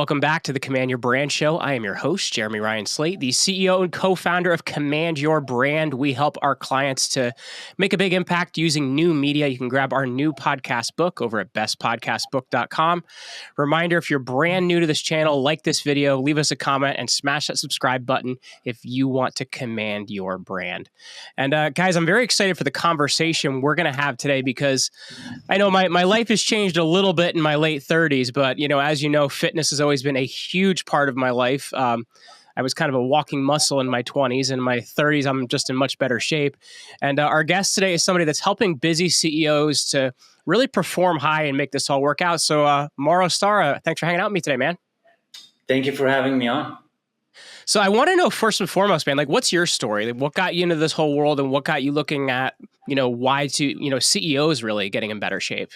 Welcome back to the Command Your Brand Show. I am your host, Jeremy Ryan Slate, the CEO and co-founder of Command Your Brand. We help our clients to make a big impact using new media. You can grab our new podcast book over at bestpodcastbook.com. Reminder, if you're brand new to this channel, like this video, leave us a comment, and smash that subscribe button if you want to command your brand. And guys, I'm very excited for the conversation we're going to have today because I know my life has changed a little bit in my late 30s, but as you know, fitness has always been a huge part of my life. I was kind of a walking muscle in my 20s. In my 30s, I'm just in much better shape. And our guest today is somebody that's helping busy CEOs to really perform high and make this all work out. So Mauro Stara, thanks for hanging out with me today, man. Thank you for having me on. So I want to know first and foremost, man, like what's your story? Like, what got you into this whole world and what got you looking at, why to, CEOs really getting in better shape?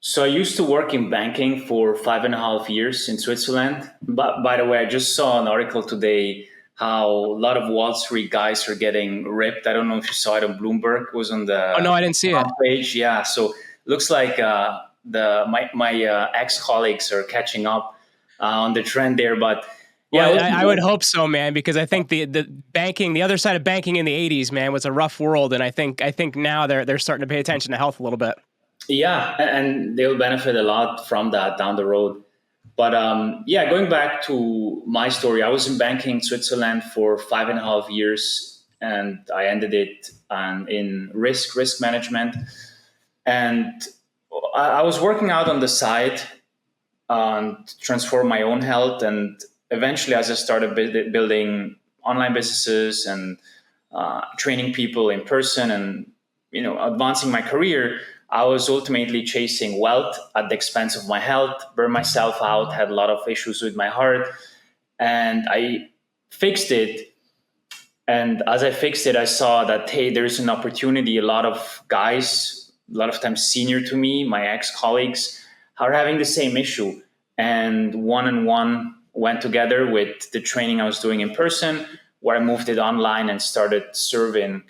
So I used to work in banking for 5.5 years in Switzerland. But by the way, I just saw an article today how a lot of Wall Street guys are getting ripped. I don't know if you saw it on Bloomberg. It was on the no, I didn't see it. Page. Yeah, so it looks like my ex-colleagues are catching up on the trend there. But yeah, well, I would hope so, man, because I think the banking, the other side of banking in the 80s, man, was a rough world, and I think now they're starting to pay attention to health a little bit. Yeah, and they'll benefit a lot from that down the road. But going back to my story, I was in banking in Switzerland for 5.5 years, and I ended it in risk management. And I was working out on the side to transform my own health. And eventually, as I started building online businesses and training people in person and advancing my career, I was ultimately chasing wealth at the expense of my health, burned myself out, had a lot of issues with my heart, and I fixed it. And as I fixed it, I saw that, hey, there's an opportunity. A lot of guys, a lot of times senior to me, my ex-colleagues, are having the same issue. And one-on-one went together with the training I was doing in person, where I moved it online and started serving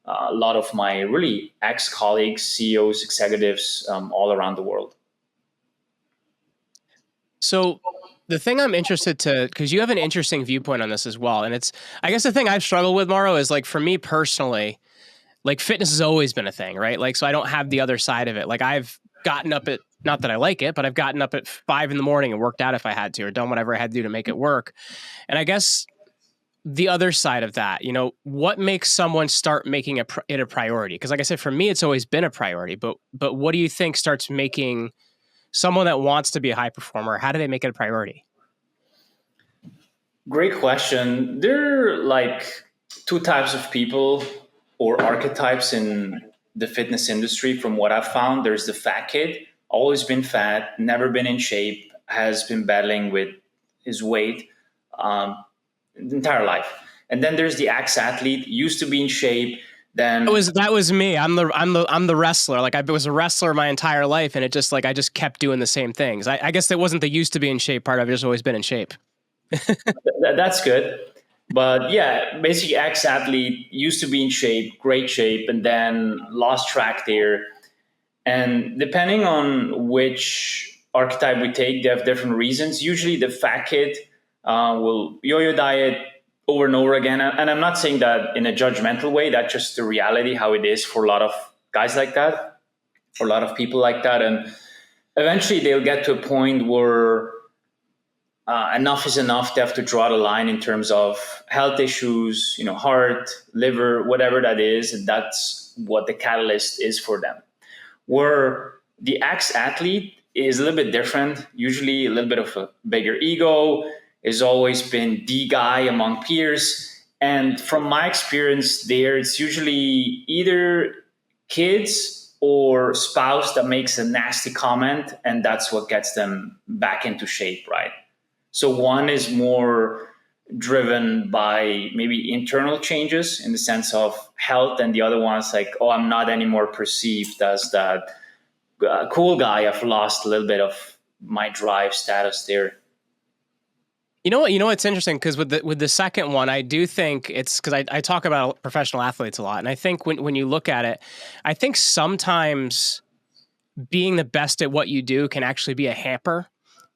a lot of my really ex-colleagues, CEOs, executives all around the world. So the thing I'm interested to, because you have an interesting viewpoint on this as well. And I guess the thing I've struggled with, Mauro, is like for me personally, like fitness has always been a thing, right? Like, so I don't have the other side of it. Like I've gotten up at, not that I like it, but I've gotten up at 5 a.m. and worked out if I had to, or done whatever I had to do to make it work. And I guess the other side of that, what makes someone start making it a priority? Because like I said, for me, it's always been a priority, but what do you think starts making someone that wants to be a high performer, how do they make it a priority? Great question. There are like 2 types of people or archetypes in the fitness industry. From what I've found, there's the fat kid, always been fat, never been in shape, has been battling with his weight entire life. And then there's the ex-athlete, used to be in shape. Then that was me. I'm the wrestler. Like I was a wrestler my entire life, and it just like I just kept doing the same things. I guess that wasn't the used to be in shape part. I've just always been in shape. That's good. But yeah, basically ex-athlete, used to be in shape, great shape, and then lost track there. And depending on which archetype we take, they have different reasons. Usually the fat kid will yo-yo diet over and over again. And I'm not saying that in a judgmental way. That's just the reality, how it is for a lot of guys like that, or a lot of people like that. And eventually they'll get to a point where enough is enough. They have to draw the line in terms of health issues, heart, liver, whatever that is. And that's what the catalyst is for them. Where the ex-athlete is a little bit different, usually a little bit of a bigger ego, has always been the guy among peers. And from my experience there, it's usually either kids or spouse that makes a nasty comment, and that's what gets them back into shape, right? So one is more driven by maybe internal changes in the sense of health, and the other one's like, oh, I'm not anymore perceived as that cool guy. I've lost a little bit of my drive status there. You know what's interesting, because with the second one, I do think it's because I talk about professional athletes a lot, and I think when you look at it, I think sometimes being the best at what you do can actually be a hamper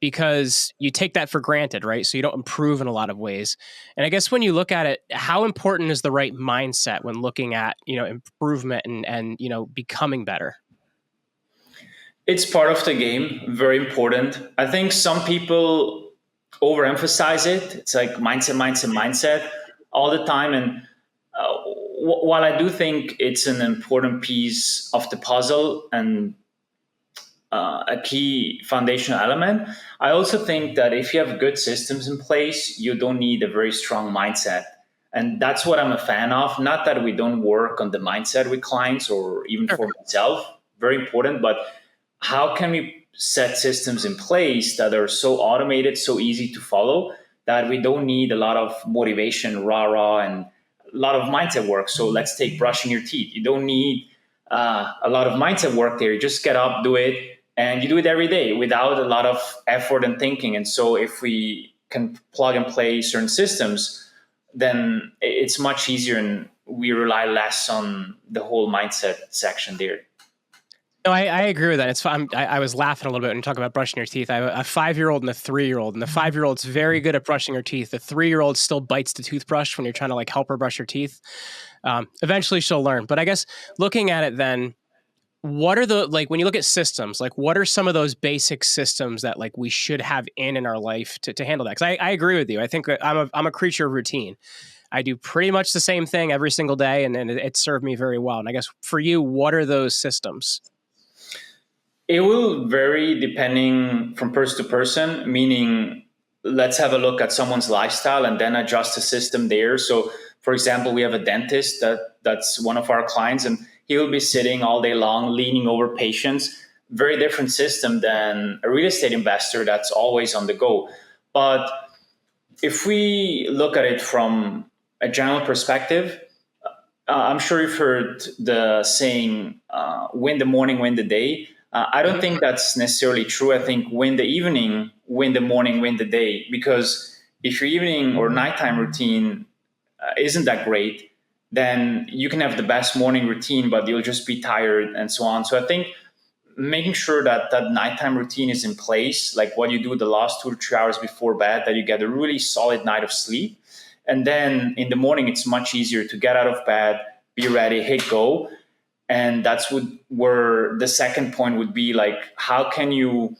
because you take that for granted, right? So you don't improve in a lot of ways. And I guess when you look at it, how important is the right mindset when looking at, improvement and becoming better? It's part of the game, very important. I think some people overemphasize it. It's like mindset all the time. And while I do think it's an important piece of the puzzle and a key foundational element, I also think that if you have good systems in place, you don't need a very strong mindset. And that's what I'm a fan of. Not that we don't work on the mindset with clients or even Sure. for myself, very important, but how can we set systems in place that are so automated, so easy to follow, that we don't need a lot of motivation, rah, and a lot of mindset work. So let's take brushing your teeth. You don't need a lot of mindset work there. You just get up, do it, and you do it every day without a lot of effort and thinking. And so if we can plug and play certain systems, then it's much easier and we rely less on the whole mindset section there. No, I agree with that. It's fun. I was laughing a little bit when you talk about brushing your teeth. I have a 5-year-old and a 3-year-old, and the 5-year-old's very good at brushing her teeth. The 3-year-old still bites the toothbrush when you're trying to like help her brush her teeth. Eventually she'll learn. But I guess looking at it then, what are when you look at systems, like what are some of those basic systems that like we should have in our life to handle that? Because I agree with you. I think that I'm a creature of routine. I do pretty much the same thing every single day, and it served me very well. And I guess for you, what are those systems? It will vary depending from person to person, meaning let's have a look at someone's lifestyle and then adjust the system there. So, for example, we have a dentist that's one of our clients, and he will be sitting all day long, leaning over patients. Very different system than a real estate investor that's always on the go. But if we look at it from a general perspective, I'm sure you've heard the saying, win the morning, win the day. I don't think that's necessarily true. I think win the evening, win the morning, win the day. Because if your evening or nighttime routine isn't that great, then you can have the best morning routine, but you'll just be tired and so on. So I think making sure that that nighttime routine is in place, like what you do the last 2 to 3 hours before bed, that you get a really solid night of sleep. And then in the morning, it's much easier to get out of bed, be ready, hit go. And that's where the second point would be like, how can you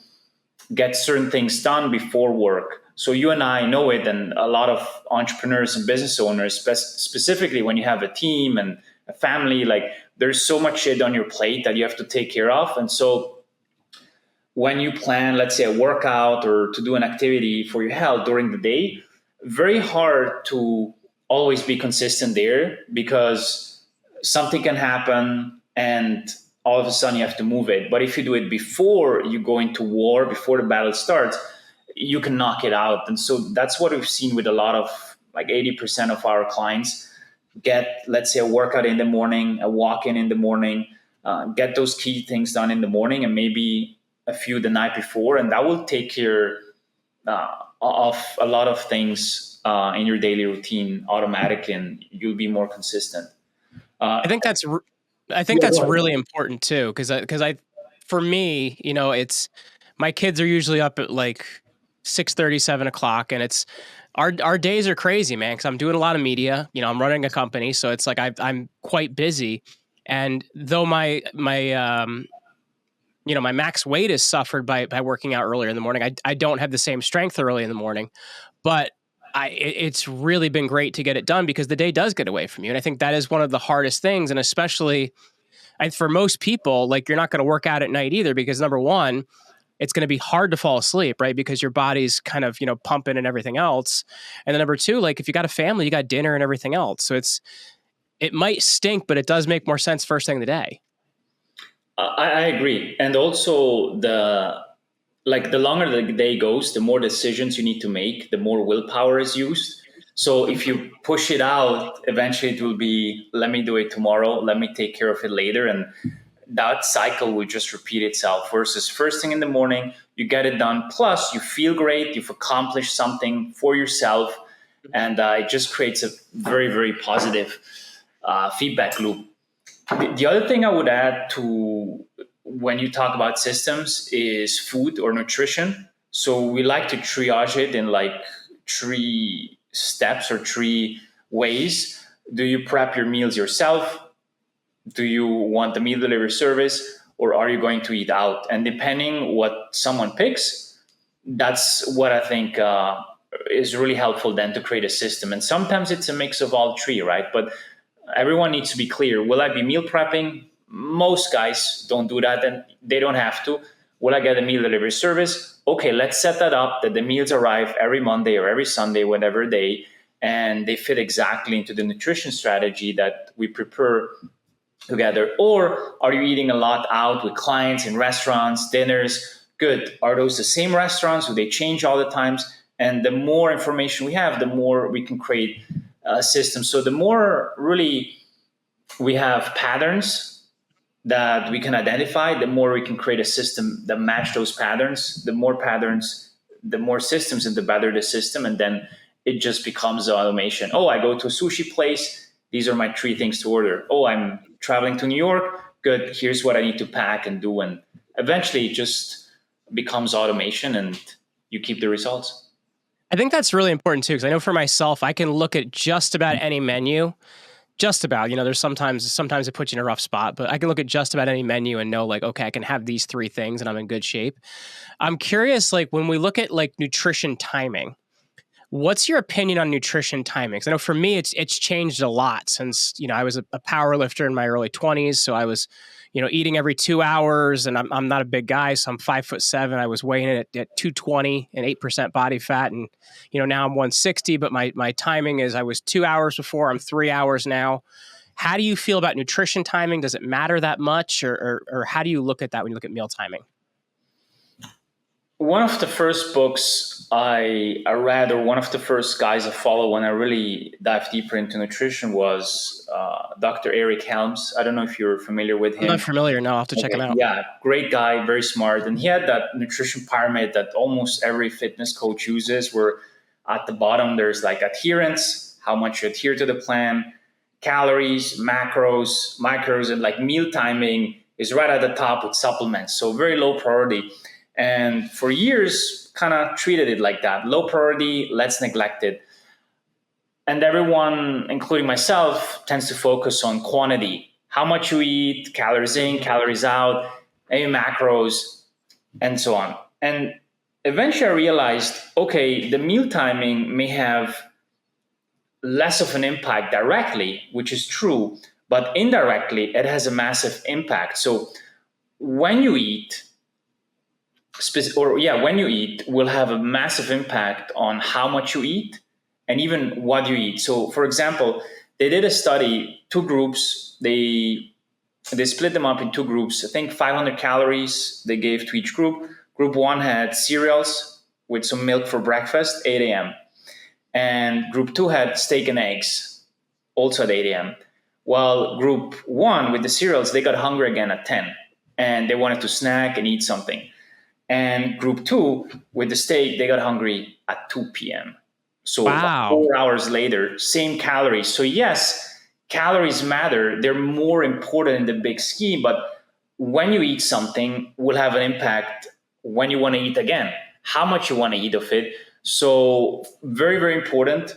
get certain things done before work? So you and I know it, and a lot of entrepreneurs and business owners, specifically when you have a team and a family, like there's so much shit on your plate that you have to take care of. And so when you plan, let's say a workout or to do an activity for your health during the day, very hard to always be consistent there because something can happen and all of a sudden you have to move it. But if you do it before you go into war, before the battle starts, you can knock it out. And so that's what we've seen with a lot of like 80% of our clients get, let's say, a workout in the morning, a walk in the morning, get those key things done in the morning and maybe a few the night before. And that will take care of a lot of things in your daily routine automatically, and you'll be more consistent. I think that's really important too, because for me, it's my kids are usually up at like 6:30, 7 o'clock, and it's our days are crazy, man. Because I'm doing a lot of media, I'm running a company, so it's like I'm quite busy, and though my max weight is suffered by working out earlier in the morning, I don't have the same strength early in the morning, but it's really been great to get it done because the day does get away from you. And I think that is one of the hardest things. And especially for most people, like you're not going to work out at night either, because number one, it's going to be hard to fall asleep, right? Because your body's kind of, pumping and everything else. And then number two, like if you got a family, you got dinner and everything else. So it might stink, but it does make more sense first thing of the day. I agree. And also the longer the day goes, the more decisions you need to make, the more willpower is used. So if you push it out, eventually it will be, let me do it tomorrow, let me take care of it later. And that cycle will just repeat itself versus first thing in the morning, you get it done. Plus you feel great. You've accomplished something for yourself. And it just creates a very, very positive feedback loop. The other thing I would add to when you talk about systems is food or nutrition. So we like to triage it in like 3 steps or 3 ways. Do you prep your meals yourself? Do you want the meal delivery service, or are you going to eat out? And depending what someone picks, that's what I think is really helpful then to create a system. And sometimes it's a mix of all three, right? But everyone needs to be clear. Will I be meal prepping? Most guys don't do that, and they don't have to. Will I get a meal delivery service? Okay, let's set that up that the meals arrive every Monday or every Sunday, whatever day, and they fit exactly into the nutrition strategy that we prepare together. Or are you eating a lot out with clients in restaurants, dinners? Good. Are those the same restaurants? Do they change all the times? And the more information we have, the more we can create a system. So the more really we have patterns that we can identify, the more we can create a system that match those patterns. The more patterns, the more systems, and the better the system. And then it just becomes automation. Oh, I go to a sushi place. These are my 3 things to order. Oh, I'm traveling to New York. Good. Here's what I need to pack and do. And eventually it just becomes automation and you keep the results. I think that's really important too, because I know for myself, I can look at just about any menu. Just about, there's sometimes it puts you in a rough spot, but I can look at just about any menu and know like, okay, I can have these 3 things and I'm in good shape. I'm curious, like when we look at like nutrition timing, what's your opinion on nutrition timing? Because I know for me, it's changed a lot since, I was a power lifter in my early 20s. So I was, eating every 2 hours, and I'm not a big guy. So I'm 5'7". I was weighing it at 220 and 8% body fat. And, now I'm 160, but my timing is I was 2 hours before, I'm 3 hours now. How do you feel about nutrition timing? Does it matter that much? Or how do you look at that when you look at meal timing? One of the first books I read, or one of the first guys I follow when I really dived deeper into nutrition, was Dr. Eric Helms. I don't know if you're familiar with him. I'm not familiar. No, I'll have to check him out. Yeah, great guy, very smart. And he had that nutrition pyramid that almost every fitness coach uses, where at the bottom there's like adherence, how much you adhere to the plan, calories, macros, micros, and like meal timing is right at the top with supplements. So very low priority. And for years, kind of treated it like that. Low priority, let's neglect it. And everyone, including myself, tends to focus on quantity. How much you eat, calories in, calories out, any macros, and so on. And eventually I realized, okay, the meal timing may have less of an impact directly, which is true, but indirectly, it has a massive impact. So when you eat, when you eat will have a massive impact on how much you eat and even what you eat. So for example, they did a study, 2 groups, they split them up in 2 groups. I think 500 calories they gave to each group. Group 1 had cereals with some milk for breakfast, 8 a.m. And group 2 had steak and eggs, also at 8 a.m. While group 1 with the cereals, they got hungry again at 10 and they wanted to snack and eat something. And group 2 with the steak, they got hungry at 2 p.m. So wow. 4 hours later, same calories. So yes, calories matter. They're more important in the big scheme, but when you eat something will have an impact when you want to eat again, how much you want to eat of it. So very, very important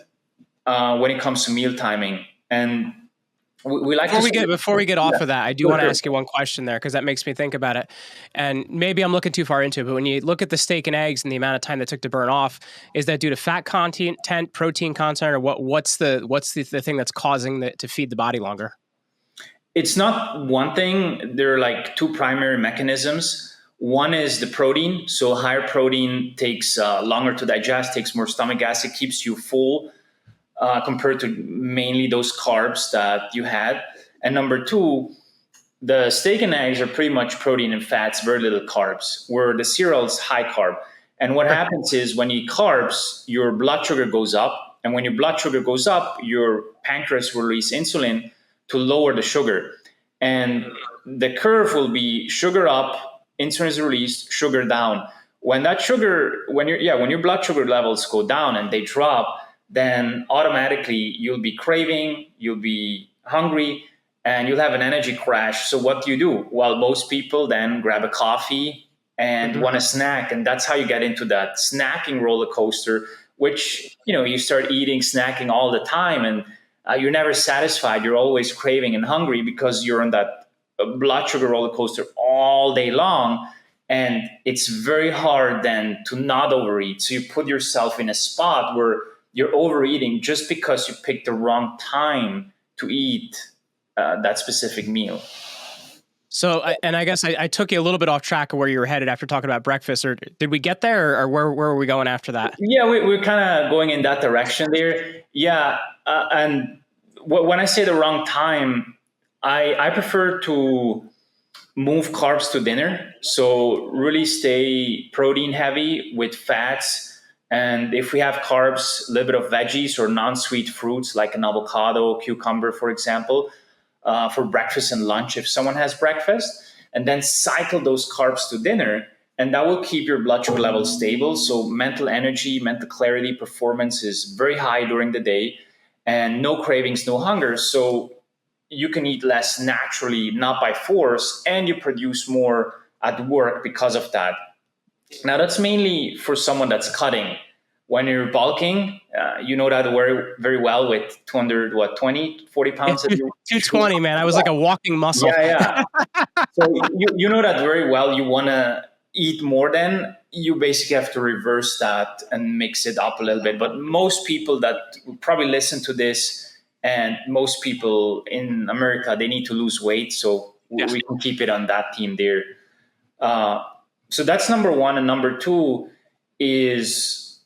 when it comes to meal timing. And we like before we get off of that, I do want to ask you one question there, because that makes me think about it. And maybe I'm looking too far into it, but when you look at the steak and eggs and the amount of time that took to burn off, is that due to fat content, protein content, or what's the thing that's causing to feed the body longer? It's not one thing. There are like 2 primary mechanisms. One is the protein. So higher protein takes longer to digest, takes more stomach acid, keeps you full. Compared to mainly those carbs that you had. And number 2, the steak and eggs are pretty much protein and fats, very little carbs, where the cereal's high carb. And what happens is when you eat carbs, your blood sugar goes up. And when your blood sugar goes up, your pancreas will release insulin to lower the sugar. And the curve will be sugar up, insulin is released, sugar down. When your blood sugar levels go down and they drop, then automatically you'll be craving, you'll be hungry, and you'll have an energy crash. So what do? Well, most people then grab a coffee, and want a snack. And that's how you get into that snacking roller coaster, which, you start eating, snacking all the time, and you're never satisfied. You're always craving and hungry because you're on that blood sugar roller coaster all day long. And it's very hard then to not overeat. So you put yourself in a spot where you're overeating just because you picked the wrong time to eat that specific meal. So, I guess I took you a little bit off track of where you were headed after talking about breakfast, or did we get there, or where were we going after that? Yeah, we're kind of going in that direction there. Yeah. And when I say the wrong time, I prefer to move carbs to dinner. So really stay protein heavy with fats. And if we have carbs, a little bit of veggies or non-sweet fruits like an avocado, cucumber, for example, for breakfast and lunch if someone has breakfast, and then cycle those carbs to dinner. And that will keep your blood sugar levels stable. So mental energy, mental clarity, performance is very high during the day, and no cravings, no hunger. So you can eat less naturally, not by force, and you produce more at work because of that. Now, that's mainly for someone that's cutting. When you're bulking, you know that very, very well with 40 pounds? 220, man. I was like a walking muscle. Yeah. So you know that very well. You want to eat more than, you basically have to reverse that and mix it up a little bit. But most people that will probably listen to this, and most people in America, they need to lose weight. So we can keep it on that team there. So that's number one. And number two is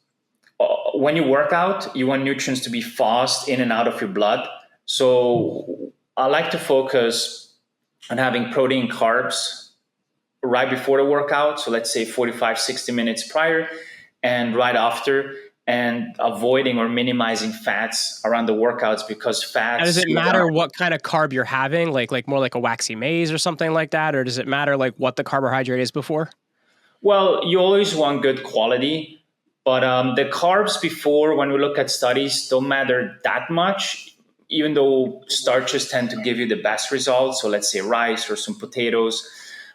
when you work out, you want nutrients to be fast in and out of your blood. So I like to focus on having protein, carbs right before the workout. So let's say 45, 60 minutes prior and right after, and avoiding or minimizing fats around the workouts, because fats. Now, does it matter what kind of carb you're having? Like more like a waxy maize or something like that? Or does it matter like what the carbohydrate is before? Well, you always want good quality, but the carbs before, when we look at studies, don't matter that much, even though starches tend to give you the best results. So let's say rice or some potatoes.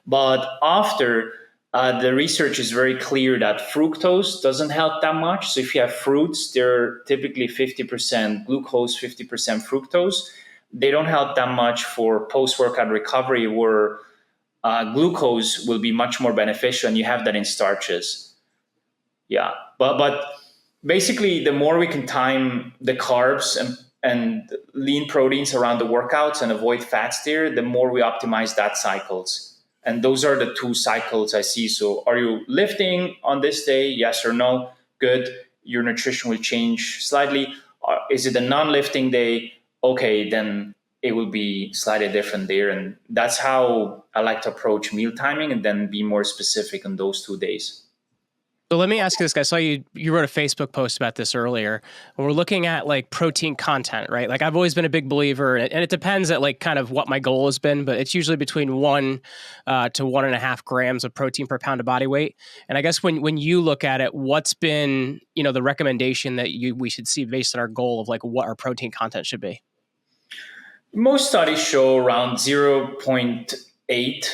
But after, the research is very clear that fructose doesn't help that much. So if you have fruits, they're typically 50% glucose, 50% fructose. They don't help that much for post-workout recovery, where glucose will be much more beneficial, and you have that in starches. Yeah, but basically, the more we can time the carbs and lean proteins around the workouts and avoid fats there, the more we optimize that cycles. And those are the two cycles I see. So are you lifting on this day? Yes or no? Good. Your nutrition will change slightly. Is it a non-lifting day? Okay, then it will be slightly different there. And that's how I like to approach meal timing, and then be more specific on those 2 days. So let me ask you this, guy. I saw you wrote a Facebook post about this earlier. And we're looking at like protein content, right? Like I've always been a big believer, and it depends at like kind of what my goal has been, but it's usually between 1 to 1.5 grams of protein per pound of body weight. And I guess when you look at it, what's been, the recommendation that we should see based on our goal of like what our protein content should be? Most studies show around 0.8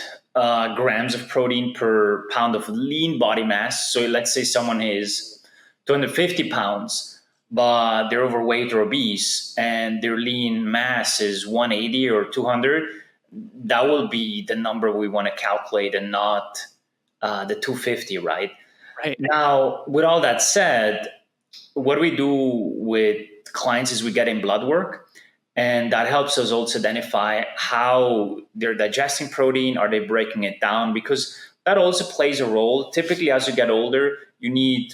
grams of protein per pound of lean body mass. So let's say someone is 250 pounds, but they're overweight or obese, and their lean mass is 180 or 200. That will be the number we want to calculate, and not the 250, right? Right. Now, with all that said, what we do with clients is we get in blood work. And that helps us also identify how they're digesting protein. Are they breaking it down? Because that also plays a role. Typically, as you get older, you need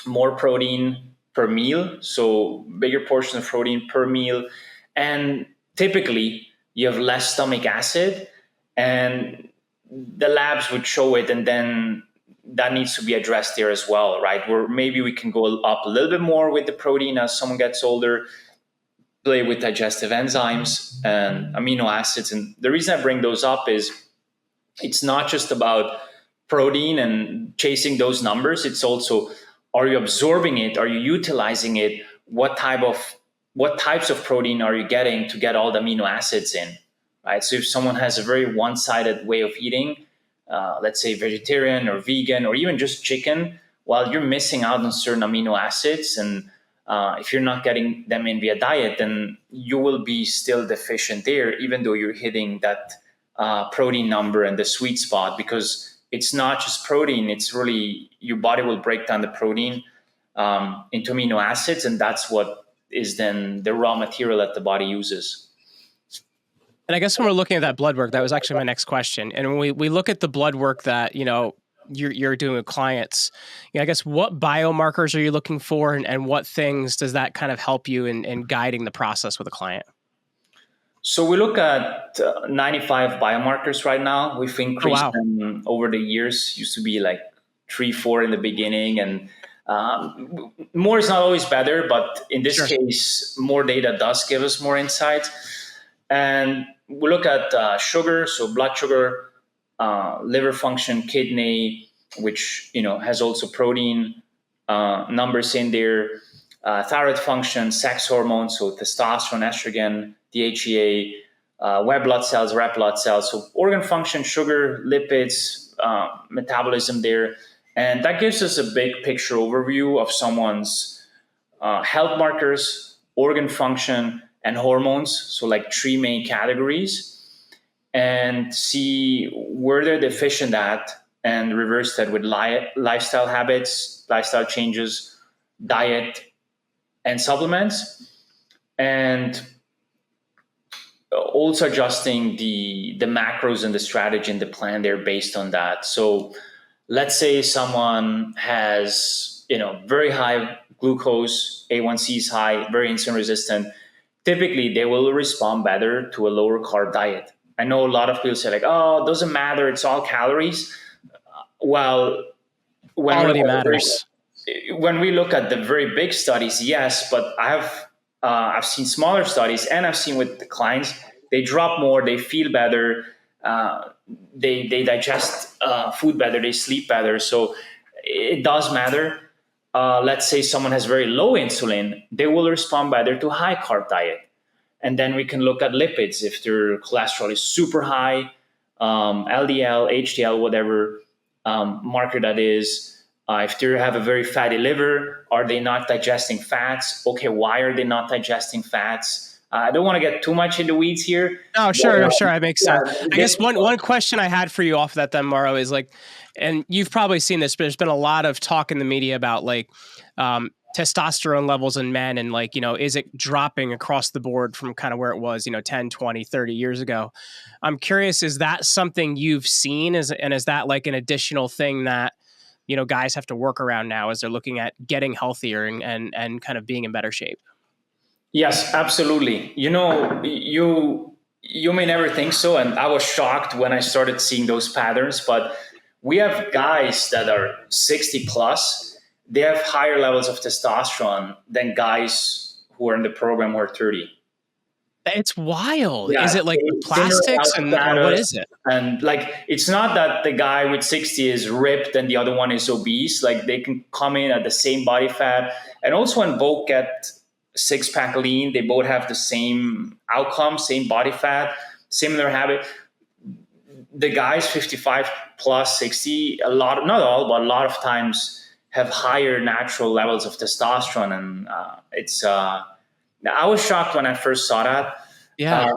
more protein per meal. So bigger portion of protein per meal. And typically, you have less stomach acid. And the labs would show it. And then that needs to be addressed there as well, right? Where maybe we can go up a little bit more with the protein as someone gets older, play with digestive enzymes and amino acids. And the reason I bring those up is it's not just about protein and chasing those numbers. It's also, are you absorbing it? Are you utilizing it? What types of protein are you getting to get all the amino acids in, right? So if someone has a very one-sided way of eating, let's say vegetarian or vegan or even just chicken, well, you're missing out on certain amino acids. And if you're not getting them in via diet, then you will be still deficient there, even though you're hitting that protein number and the sweet spot, because it's not just protein. It's really your body will break down the protein into amino acids, and that's what is then the raw material that the body uses. And I guess when we're looking at that blood work, that was actually my next question. And when we look at the blood work that, you're doing with clients, I guess what biomarkers are you looking for, and what things does that kind of help you in guiding the process with a client? So we look at 95 biomarkers right now. We've increased them over the years. Used to be like 3, 4 in the beginning, and more is not always better, but in this case, more data does give us more insight. And we look at sugar, so blood sugar, liver function, kidney, which has also protein numbers in there, thyroid function, sex hormones, so testosterone, estrogen, DHEA, white blood cells, red blood cells, so organ function, sugar, lipids, metabolism there. And that gives us a big picture overview of someone's health markers, organ function, and hormones. So like 3 main categories, and see where they're deficient at and reverse that with lifestyle habits, lifestyle changes, diet, and supplements. And also adjusting the macros and the strategy and the plan there based on that. So let's say someone has, very high glucose, A1C is high, very insulin resistant. Typically, they will respond better to a lower carb diet. I know a lot of people say like, oh, it doesn't matter, it's all calories. Well, quality matters. When we look at the very big studies, yes, but I've seen smaller studies, and I've seen with the clients, they drop more, they feel better, they digest food better, they sleep better. So it does matter. Let's say someone has very low insulin, they will respond better to high carb diet. And then we can look at lipids. If their cholesterol is super high, LDL, HDL, whatever marker that is. If they have a very fatty liver, are they not digesting fats? Okay, why are they not digesting fats? I don't want to get too much in the weeds here. Oh, sure. That makes sense. I guess one question I had for you off of that then, Mauro, is like, and you've probably seen this, but there's been a lot of talk in the media about like testosterone levels in men, and like, is it dropping across the board from kind of where it was, 10, 20, 30 years ago? I'm curious, is that something you've seen? And is that like an additional thing that, guys have to work around now as they're looking at getting healthier and kind of being in better shape? Yes, absolutely. You may never think so. And I was shocked when I started seeing those patterns, but we have guys that are 60 plus. They have higher levels of testosterone than guys who are in the program who are 30. It's wild. Yeah, is it like plastics and what is it? And like, it's not that the guy with 60 is ripped and the other one is obese. Like, they can come in at the same body fat. And also when both get 6-pack lean, they both have the same outcome, same body fat, similar habit. The guys 55 plus 60, not all, but a lot of times have higher natural levels of testosterone. And I was shocked when I first saw that. Yeah.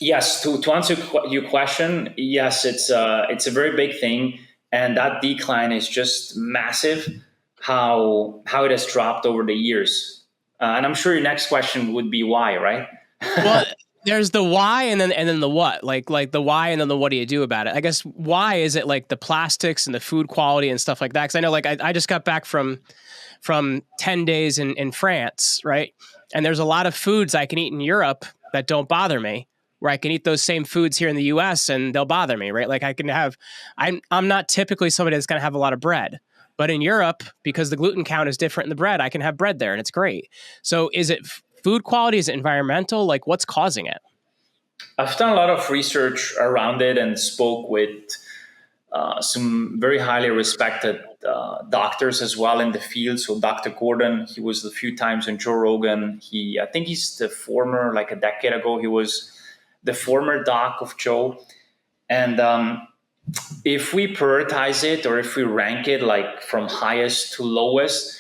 Yes, to answer your question, yes, it's a very big thing, and that decline is just massive. How it has dropped over the years, and I'm sure your next question would be why, right? Well, there's the why and then the what. Like the why and then the what do you do about it? I guess why is it like the plastics and the food quality and stuff like that? Because I know like I just got back from 10 days in France, right? And there's a lot of foods I can eat in Europe that don't bother me, where I can eat those same foods here in the US and they'll bother me, right? Like I'm not typically somebody that's going to have a lot of bread, but in Europe, because the gluten count is different in the bread, I can have bread there and it's great. So is it food quality? Is it environmental? Like, what's causing it? I've done a lot of research around it and spoke with some very highly respected doctors as well in the field. So Dr. Gordon, he was a few times on Joe Rogan. I think he's the former, like a decade ago, he was the former doc of Joe. And if we prioritize it or if we rank it like from highest to lowest,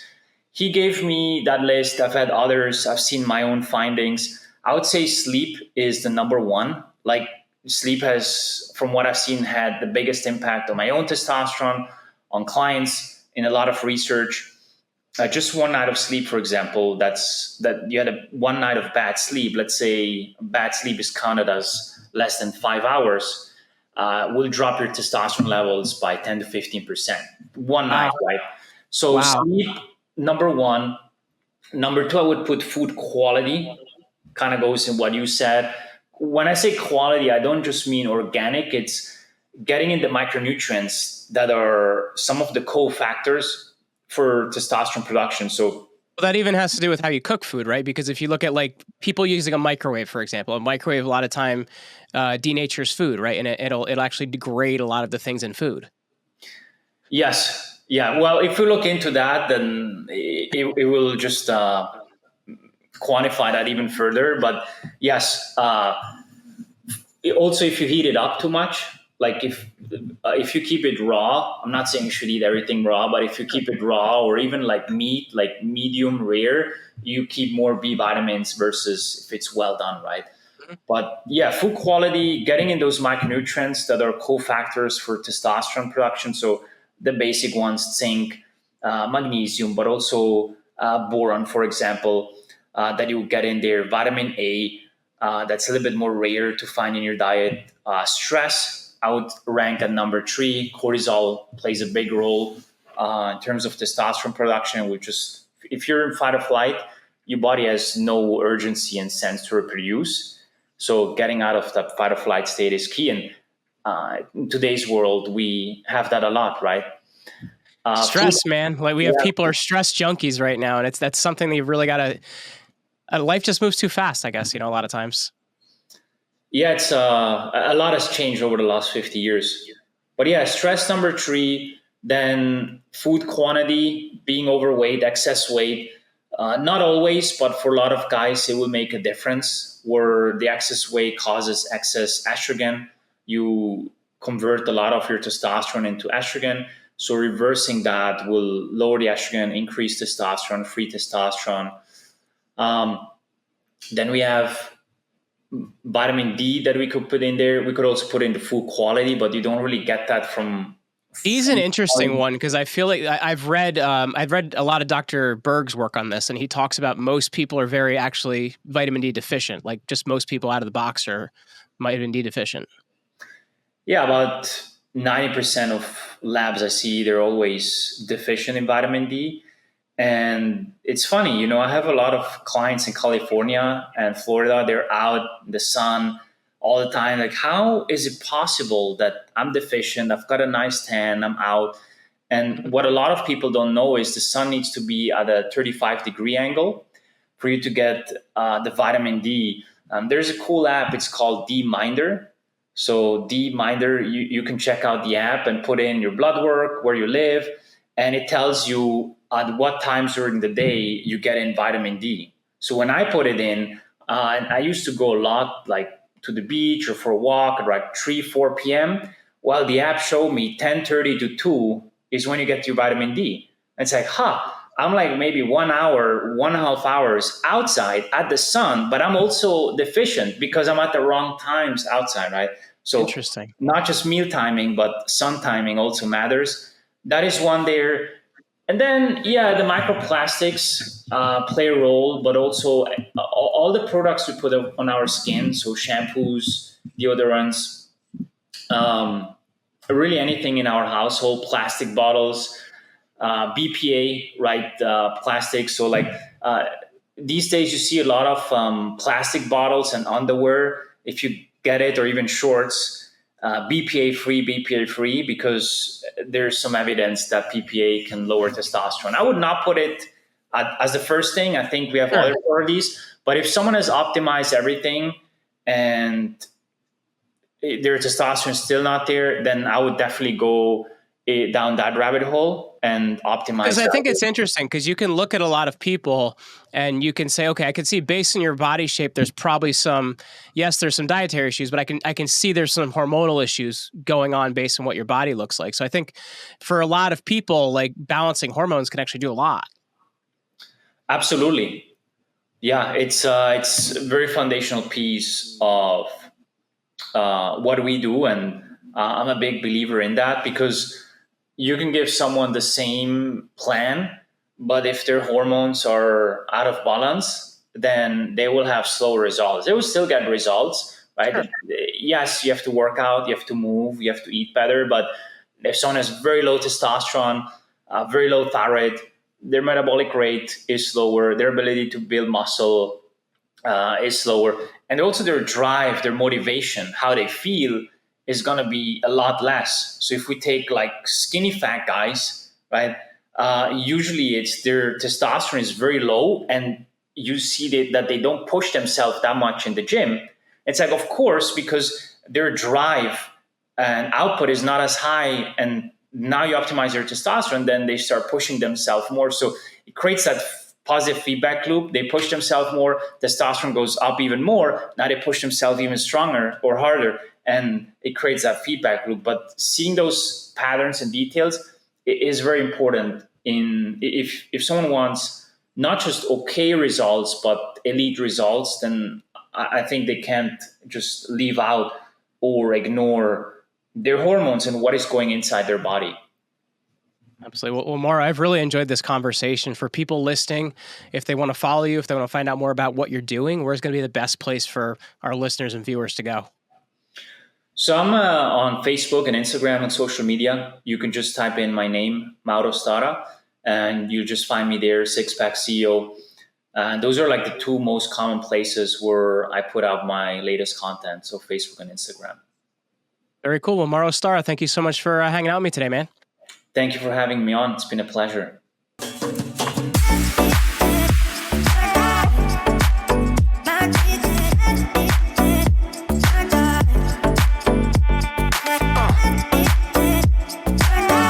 he gave me that list. I've had others. I've seen my own findings. I would say sleep is the number one. Like sleep has, from what I've seen, had the biggest impact on my own testosterone, on clients in a lot of research. Just one night of sleep, for example, that you had one night of bad sleep. Let's say bad sleep is counted as less than 5 hours. Will drop your testosterone levels by 10 to 15%. One night, right? So Wow. sleep, number one. Number two, I would put food quality. Kind of goes in what you said. When I say quality, I don't just mean organic. It's getting in the micronutrients that are some of the cofactors for testosterone production. So Well, that even has to do with how you cook food, right? Because if you look at like people using a microwave, for example, a microwave a lot of time denatures food, right? And it'll actually degrade a lot of the things in food. yes, yeah. Well, if we look into that, then it will just quantify that even further. But yes, also if you heat it up too much, like if you keep it raw, I'm not saying you should eat everything raw, but if you keep it raw or even like meat, like medium rare, you keep more B vitamins versus if it's well done, right? But yeah, food quality, getting in those micronutrients that are cofactors for testosterone production. So the basic ones, zinc, magnesium, but also boron, for example, that you get in there. Vitamin A, that's a little bit more rare to find in your diet. Stress, I would rank at number three. Cortisol plays a big role in terms of testosterone production, which is if you're in fight or flight, your body has no urgency and sense to reproduce. So getting out of that fight or flight state is key. And in today's world, we have that a lot, right? Stress, man. Like we have people are stress junkies right now, and that's something that you've really got to. Life just moves too fast, I guess. A lot of times. Yeah, it's a lot has changed over the last 50 years. But yeah, stress number three, then food quantity, being overweight, excess weight. Not always, but for a lot of guys, it will make a difference where the excess weight causes excess estrogen. You convert a lot of your testosterone into estrogen. So reversing that will lower the estrogen, increase testosterone, free testosterone. Um, then we have vitamin D that we could put in there. We could also put in the food quality, but you don't really get that from. He's an interesting one because I feel like I've read a lot of Dr. Berg's work on this, and he talks about most people are very actually vitamin D deficient. Like just most people out of the box are vitamin D deficient. Yeah, about 90% of labs I see, they're always deficient in vitamin D. And it's funny, I have a lot of clients in California and Florida. They're out in the sun all the time. Like, how is it possible that I'm deficient? I've got a nice tan, I'm out. And what a lot of people don't know is the sun needs to be at a 35-degree angle for you to get the vitamin D. There's a cool app, it's called D Minder. So D Minder, you can check out the app and put in your blood work, where you live, and it tells you at what times during the day you get in vitamin D. So when I put it in, and I used to go a lot, like to the beach or for a walk at like 3, 4 p.m. Well, the app showed me 10:30 to 2 is when you get your vitamin D. And it's like, I'm like maybe 1 hour, 1.5 hours outside at the sun, but I'm also deficient because I'm at the wrong times outside, right? So Interesting. not just meal timing, but sun timing also matters. That is one there. And then, yeah, the microplastics play a role, but also all the products we put on our skin, so shampoos, deodorants, um, really anything in our household, plastic bottles, BPA, right? Plastic. So, like these days, you see a lot of plastic bottles and underwear. If you get it, or even shorts, BPA free, because there's some evidence that BPA can lower testosterone. I would not put it as the first thing. I think we have other priorities. But if someone has optimized everything and their testosterone is still not there, then I would definitely go down that rabbit hole. and optimize Because I that. think it's interesting because you can look at a lot of people and you can say, okay, I can see based on your body shape, there's probably there's some dietary issues, but I can see there's some hormonal issues going on based on what your body looks like. So I think for a lot of people, like balancing hormones can actually do a lot. Absolutely. Yeah, it's a very foundational piece of what we do, and I'm a big believer in that because you can give someone the same plan, but if their hormones are out of balance, then they will have slow results. They will still get results, right? Sure. Yes, you have to work out, you have to move, you have to eat better, but if someone has very low testosterone, very low thyroid, their metabolic rate is slower, their ability to build muscle is slower, and also their drive, their motivation, how they feel is going to be a lot less. So if we take like skinny fat guys, right, usually it's their testosterone is very low, and you see that they don't push themselves that much in the gym. It's like, of course, because their drive and output is not as high, and now you optimize their testosterone, then they start pushing themselves more. So it creates that positive feedback loop. They push themselves more, testosterone goes up even more. Now they push themselves even stronger or harder, and it creates that feedback loop. But seeing those patterns and details is very important. If someone wants not just okay results but elite results, then I think they can't just leave out or ignore their hormones and what is going inside their body. Absolutely. Well, Mauro, I've really enjoyed this conversation. For people listening, if they want to follow you, if they want to find out more about what you're doing, where's going to be the best place for our listeners and viewers to go? So I'm on Facebook and Instagram and social media. You can just type in my name, Mauro Stara, and you just find me there, Six Pack CEO. And those are like the two most common places where I put out my latest content. So Facebook and Instagram. Very cool. Well, Mauro Stara, thank you so much for hanging out with me today, man. Thank you for having me on. It's been a pleasure.